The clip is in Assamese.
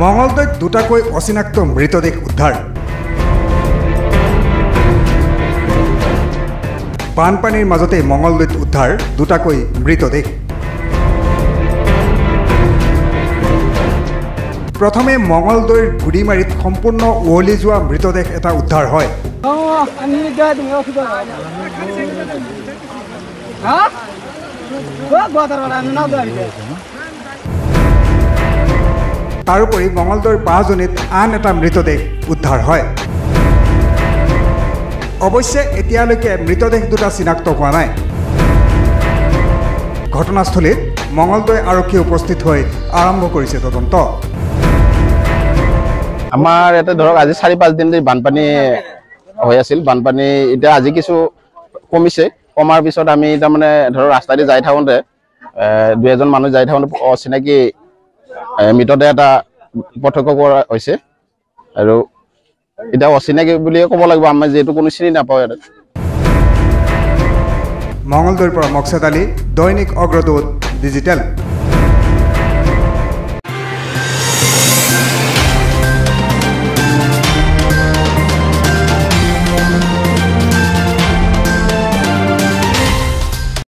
মঙলদৈত দুটাকৈ অচিনাক্ত মৃতদেহ উদ্ধাৰ। বানপানীৰ মাজতে মঙলদৈত উদ্ধাৰ দুটাকৈ মৃতদেহ। প্ৰথমে মঙলদৈৰ গুড়িমাৰীত সম্পূৰ্ণ উৱলি যোৱা মৃতদেহ এটা উদ্ধাৰ হয়। তাৰোপৰি মঙলদৈৰ বাঁহজনীত আন এটা মৃতদেহ উদ্ধাৰ হয়। অৱশ্যে এতিয়ালৈকে মৃতদেহ দুটা চিনাক্ত হোৱা নাই। ঘটনাস্থলীত মঙলদৈ আৰক্ষী উপস্থিত হৈ আৰম্ভ কৰিছে তদন্ত। আমাৰ ইয়াতে ধৰক আজি 4-5 দিন ধৰি বানপানী হৈ আছিল। বানপানী এতিয়া আজি কিছু কমিছে। কমাৰ পিছত আমি তাৰমানে ধৰক ৰাস্তাদি যাই থাকোঁতে 2-এজন মানুহ যাই থাকোঁতে অচিনাকি মৃতদেহ এটা প্ৰত্যক্ষ কৰা হৈছে। আৰু এতিয়া অচিনাকি বুলিয়ে ক'ব লাগিব, আমি যিহেতু কোনো চিনি নাপাওঁ ইয়াতে। মঙলদৈৰ পৰা মকছেদ আলী, দৈনিক অগ্ৰদূত ডিজিটেল।